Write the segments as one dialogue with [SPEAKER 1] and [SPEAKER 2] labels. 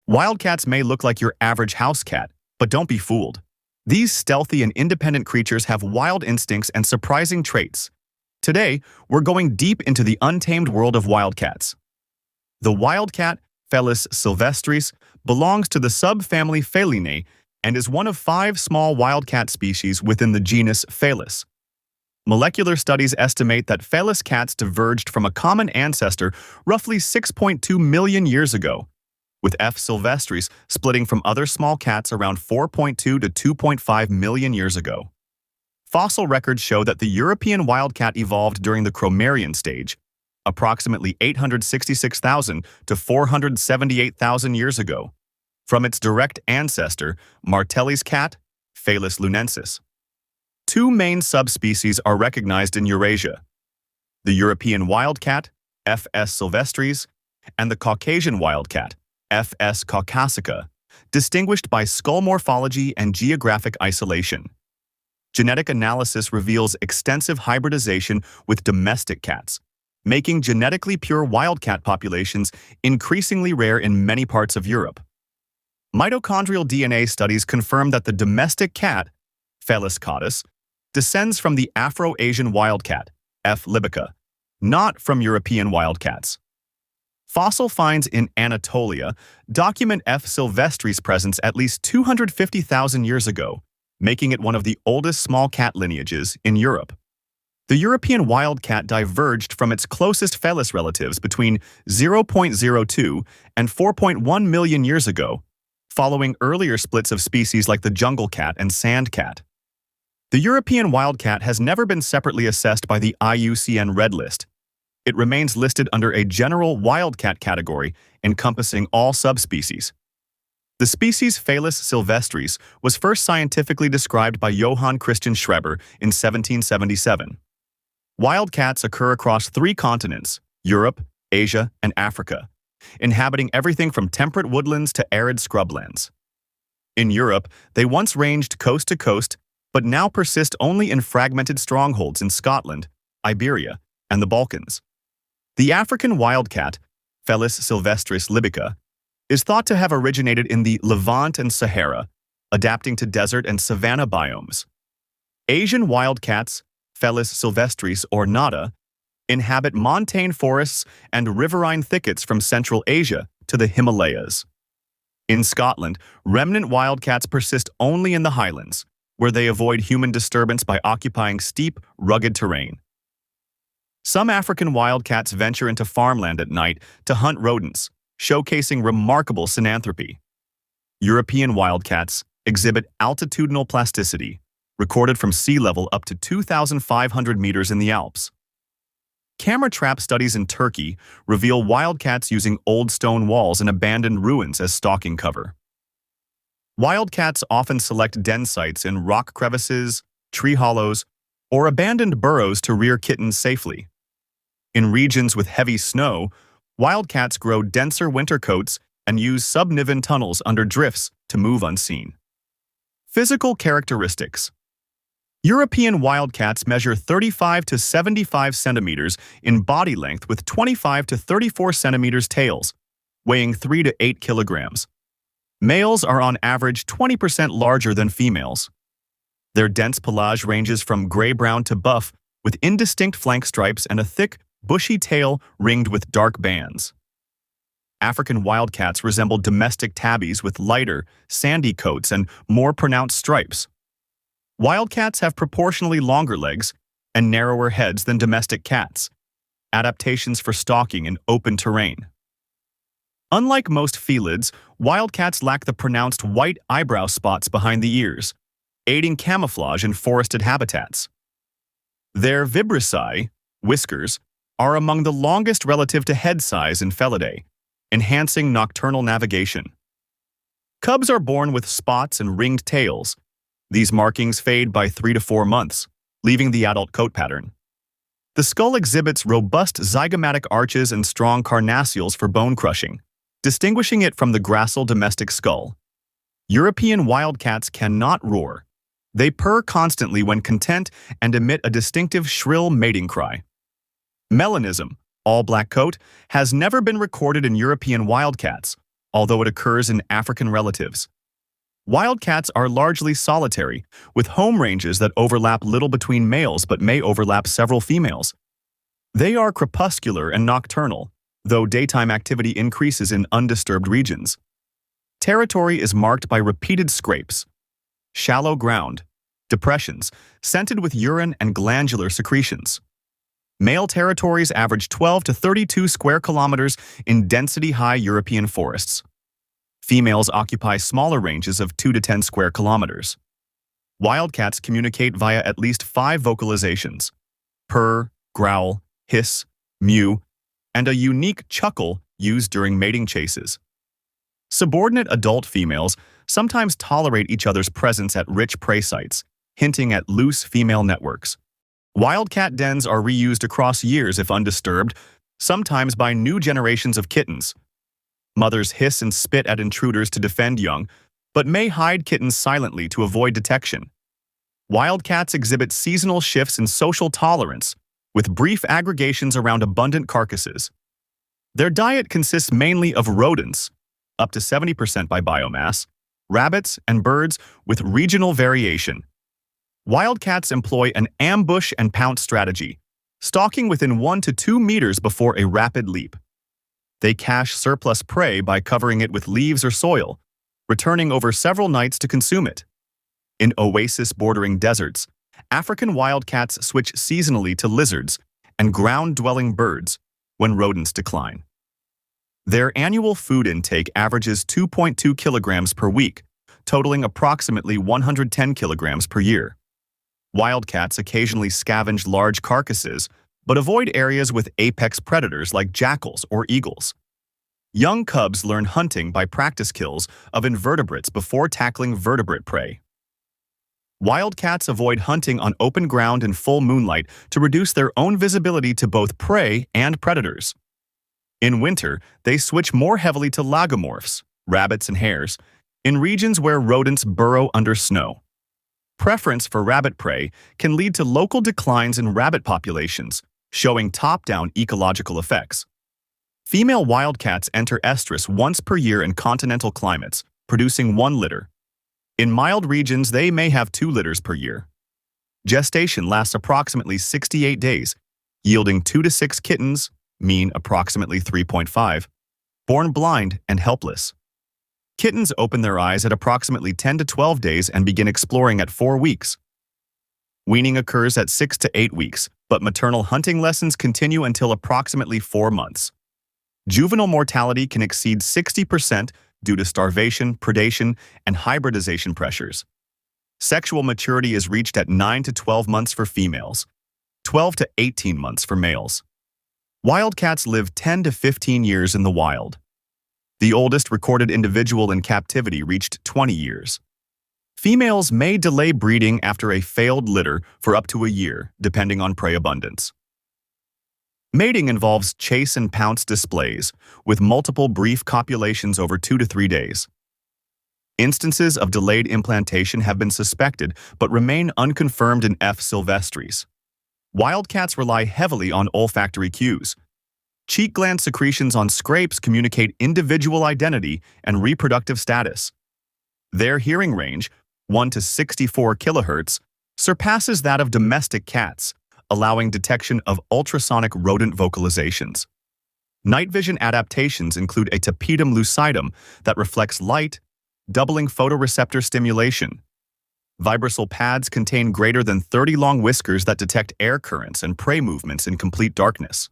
[SPEAKER 1] Wildcats may look like your average house cat, but don't be fooled. These stealthy and independent creatures have wild instincts and surprising traits. Today, we're going deep into the untamed world of wildcats. The wildcat, Felis sylvestris, belongs to the subfamily Feline and is one of 5 small wildcat species within the genus Felis. Molecular studies estimate that Felis cats diverged from a common ancestor roughly 6.2 million years ago, with F. sylvestris splitting from other small cats around 4.2 to 2.5 million years ago. Fossil records show that the European wildcat evolved during the Cromarian stage, approximately 866,000 to 478,000 years ago, from its direct ancestor, Martelli's cat, Felis lunensis. 2 main subspecies are recognized in Eurasia: the European wildcat, Fs sylvestris, and the Caucasian wildcat, Fs caucasica, distinguished by skull morphology and geographic isolation. Genetic analysis reveals extensive hybridization with domestic cats, making genetically pure wildcat populations increasingly rare in many parts of Europe. Mitochondrial DNA studies confirm that the domestic cat, Felis caudus, descends from the Afro-Asian wildcat, F. libica, not from European wildcats. Fossil finds in Anatolia document F. sylvestris' presence at least 250,000 years ago, making it one of the oldest small cat lineages in Europe. The European wildcat diverged from its closest Felis relatives between 0.02 and 4.1 million years ago, following earlier splits of species like the jungle cat and sand cat. The European wildcat has never been separately assessed by the IUCN Red List. It remains listed under a general wildcat category encompassing all subspecies. The species Felis sylvestris was first scientifically described by Johann Christian Schreber in 1777. Wildcats occur across 3 continents, Europe, Asia, and Africa, inhabiting everything from temperate woodlands to arid scrublands. In Europe, they once ranged coast to coast, but now persist only in fragmented strongholds in Scotland, Iberia, and the Balkans. The African wildcat, Felis sylvestris libica, is thought to have originated in the Levant and Sahara, adapting to desert and savanna biomes. Asian wildcats, Felis sylvestris ornata, inhabit montane forests and riverine thickets from Central Asia to the Himalayas. In Scotland, remnant wildcats persist only in the highlands, where they avoid human disturbance by occupying steep, rugged terrain. Some African wildcats venture into farmland at night to hunt rodents, showcasing remarkable synanthropy. European wildcats exhibit altitudinal plasticity, recorded from sea level up to 2,500 meters in the Alps. Camera trap studies in Turkey reveal wildcats using old stone walls and abandoned ruins as stalking cover. Wildcats often select den sites in rock crevices, tree hollows, or abandoned burrows to rear kittens safely. In regions with heavy snow, wildcats grow denser winter coats and use subniven tunnels under drifts to move unseen. Physical characteristics. European wildcats measure 35 to 75 centimeters in body length with 25 to 34 centimeters tails, weighing 3 to 8 kilograms. Males are on average 20% larger than females. Their dense pelage ranges from gray-brown to buff, with indistinct flank stripes and a thick, bushy tail ringed with dark bands. African wildcats resemble domestic tabbies with lighter, sandy coats and more pronounced stripes. Wildcats have proportionally longer legs and narrower heads than domestic cats, adaptations for stalking in open terrain. Unlike most felids, wildcats lack the pronounced white eyebrow spots behind the ears, aiding camouflage in forested habitats. Their vibrissae, whiskers, are among the longest relative to head size in Felidae, enhancing nocturnal navigation. Cubs are born with spots and ringed tails. These markings fade by 3 to 4 months, leaving the adult coat pattern. The skull exhibits robust zygomatic arches and strong carnassials for bone crushing, distinguishing it from the gracile domestic skull. European wildcats cannot roar. They purr constantly when content and emit a distinctive shrill mating cry. Melanism, all black coat, has never been recorded in European wildcats, although it occurs in African relatives. Wildcats are largely solitary, with home ranges that overlap little between males but may overlap several females. They are crepuscular and nocturnal, though daytime activity increases in undisturbed regions. Territory is marked by repeated scrapes, shallow ground, depressions, scented with urine and glandular secretions. Male territories average 12 to 32 square kilometers in density-high European forests. Females occupy smaller ranges of 2 to 10 square kilometers. Wildcats communicate via at least 5 vocalizations: purr, growl, hiss, mew, and a unique chuckle used during mating chases. Subordinate adult females sometimes tolerate each other's presence at rich prey sites, hinting at loose female networks. Wildcat dens are reused across years if undisturbed, sometimes by new generations of kittens. Mothers hiss and spit at intruders to defend young, but may hide kittens silently to avoid detection. Wildcats exhibit seasonal shifts in social tolerance, with brief aggregations around abundant carcasses. Their diet consists mainly of rodents, up to 70% by biomass, rabbits, and birds with regional variation. Wildcats employ an ambush and pounce strategy, stalking within 1 to 2 meters before a rapid leap. They cache surplus prey by covering it with leaves or soil, returning over several nights to consume it. In oasis-bordering deserts, African wildcats switch seasonally to lizards and ground-dwelling birds when rodents decline. Their annual food intake averages 2.2 kilograms per week, totaling approximately 110 kilograms per year. Wildcats occasionally scavenge large carcasses, but avoid areas with apex predators like jackals or eagles. Young cubs learn hunting by practice kills of invertebrates before tackling vertebrate prey. Wildcats avoid hunting on open ground in full moonlight to reduce their own visibility to both prey and predators. In winter, they switch more heavily to lagomorphs, rabbits and hares, in regions where rodents burrow under snow. Preference for rabbit prey can lead to local declines in rabbit populations, showing top-down ecological effects. Female wildcats enter estrus once per year in continental climates, producing 1 litter. In mild regions, they may have 2 litters per year. Gestation lasts approximately 68 days, yielding 2 to 6 kittens, mean approximately 3.5, born blind and helpless. Kittens open their eyes at approximately 10 to 12 days and begin exploring at 4 weeks. Weaning occurs at 6 to 8 weeks, but maternal hunting lessons continue until approximately 4 months. Juvenile mortality can exceed 60% due to starvation, predation, and hybridization pressures. Sexual maturity is reached at 9 to 12 months for females, 12 to 18 months for males. Wildcats live 10 to 15 years in the wild. The oldest recorded individual in captivity reached 20 years. Females may delay breeding after a failed litter for up to a year, depending on prey abundance. Mating involves chase and pounce displays, with multiple brief copulations over 2 to 3 days. Instances of delayed implantation have been suspected but remain unconfirmed in F. sylvestris. Wildcats rely heavily on olfactory cues. Cheek gland secretions on scrapes communicate individual identity and reproductive status. Their hearing range, 1 to 64 kilohertz, surpasses that of domestic cats, allowing detection of ultrasonic rodent vocalizations. Night vision adaptations include a tapetum lucidum that reflects light, doubling photoreceptor stimulation. Vibrisal pads contain greater than 30 long whiskers that detect air currents and prey movements in complete darkness.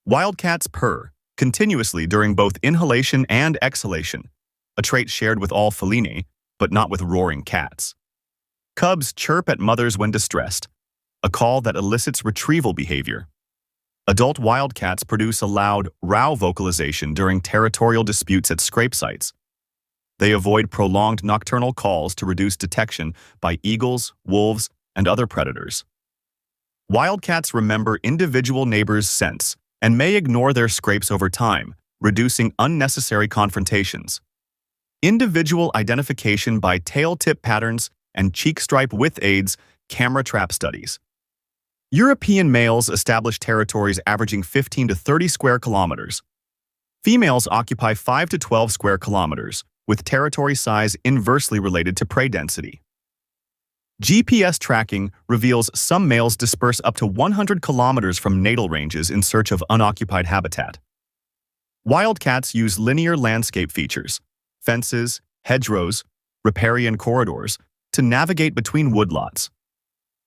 [SPEAKER 1] Wildcats purr continuously during both inhalation and exhalation, a trait shared with all Feline, but not with roaring cats. Cubs chirp at mothers when distressed, a call that elicits retrieval behavior. Adult wildcats produce a loud row vocalization during territorial disputes at scrape sites. They avoid prolonged nocturnal calls to reduce detection by eagles, wolves, and other predators. Wildcats remember individual neighbors' scents and may ignore their scrapes over time, reducing unnecessary confrontations. Individual identification by tail tip patterns and cheek stripe width aids camera trap studies. European males establish territories averaging 15 to 30 square kilometers. Females occupy 5 to 12 square kilometers, with territory size inversely related to prey density. GPS tracking reveals some males disperse up to 100 kilometers from natal ranges in search of unoccupied habitat. Wildcats use linear landscape features, fences, hedgerows, riparian corridors, to navigate between woodlots.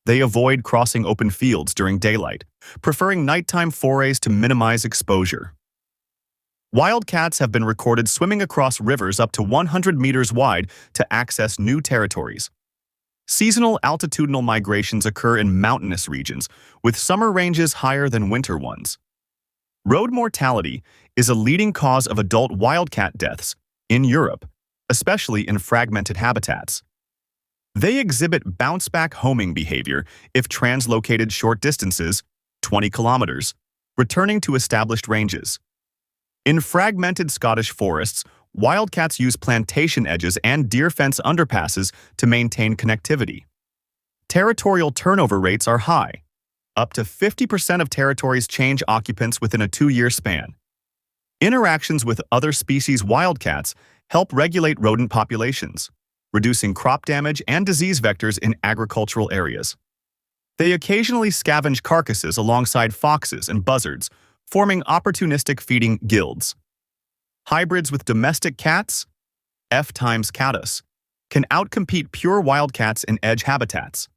[SPEAKER 1] They avoid crossing open fields during daylight, preferring nighttime forays to minimize exposure. Wildcats have been recorded swimming across rivers up to 100 meters wide to access new territories. Seasonal altitudinal migrations occur in mountainous regions, with summer ranges higher than winter ones. Road mortality is a leading cause of adult wildcat deaths in Europe, especially in fragmented habitats. They exhibit bounce-back homing behavior if translocated short distances, 20 kilometers, returning to established ranges. In fragmented Scottish forests, wildcats use plantation edges and deer fence underpasses to maintain connectivity. Territorial turnover rates are high. Up to 50% of territories change occupants within a 2-year span. Interactions with other species wildcats help regulate rodent populations, reducing crop damage and disease vectors in agricultural areas. They occasionally scavenge carcasses alongside foxes and buzzards, forming opportunistic feeding guilds. Hybrids with domestic cats, F times catus, can outcompete pure wildcats in edge habitats.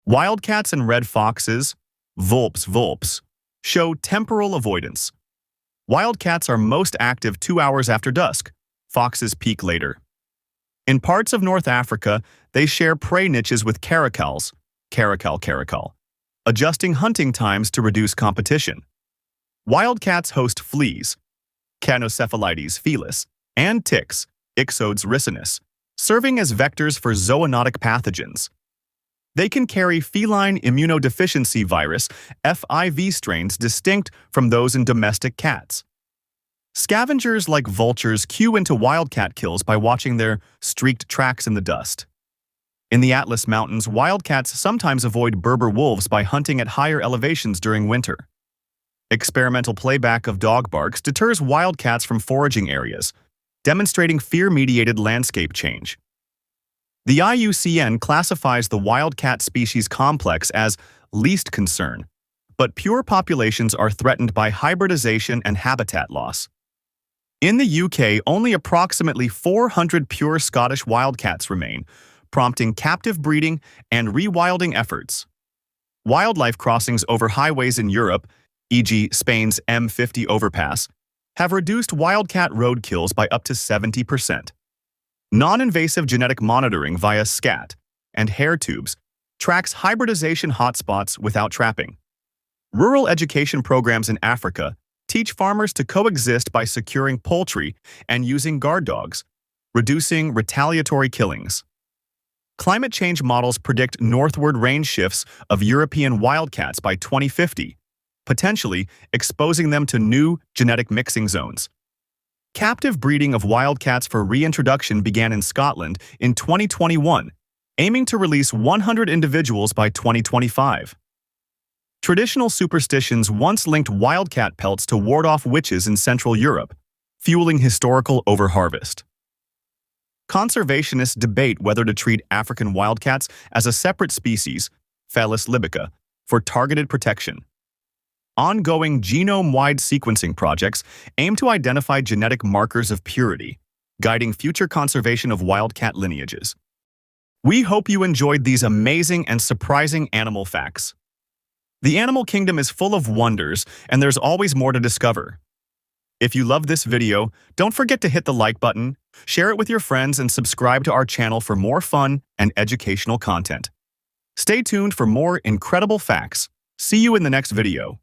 [SPEAKER 1] Wildcats and red foxes, vulpes, show temporal avoidance. Wildcats are most active 2 hours after dusk. Foxes peak later. In parts of North Africa, they share prey niches with caracals, caracal, adjusting hunting times to reduce competition. Wildcats host fleas, Canocephalides felis, and ticks, Ixodes ricinus, serving as vectors for zoonotic pathogens. They can carry feline immunodeficiency virus, FIV strains distinct from those in domestic cats. Scavengers like vultures cue into wildcat kills by watching their streaked tracks in the dust. In the Atlas Mountains, wildcats sometimes avoid Berber wolves by hunting at higher elevations during winter. Experimental playback of dog barks deters wildcats from foraging areas, demonstrating fear-mediated landscape change. The IUCN classifies the wildcat species complex as least concern, but pure populations are threatened by hybridization and habitat loss. In the UK, only approximately 400 pure Scottish wildcats remain, prompting captive breeding and rewilding efforts. Wildlife crossings over highways in Europe, e.g. Spain's M50 overpass, have reduced wildcat road kills by up to 70%. Non-invasive genetic monitoring via scat and hair tubes tracks hybridization hotspots without trapping. Rural education programs in Africa teach farmers to coexist by securing poultry and using guard dogs, reducing retaliatory killings. Climate change models predict northward range shifts of European wildcats by 2050, potentially exposing them to new genetic mixing zones. Captive breeding of wildcats for reintroduction began in Scotland in 2021, aiming to release 100 individuals by 2025. Traditional superstitions once linked wildcat pelts to ward off witches in Central Europe, fueling historical overharvest. Conservationists debate whether to treat African wildcats as a separate species, Felis libica, for targeted protection. Ongoing genome-wide sequencing projects aim to identify genetic markers of purity, guiding future conservation of wildcat lineages. We hope you enjoyed these amazing and surprising animal facts. The animal kingdom is full of wonders, and there's always more to discover. If you love this video, don't forget to hit the like button, share it with your friends, and subscribe to our channel for more fun and educational content. Stay tuned for more incredible facts. See you in the next video.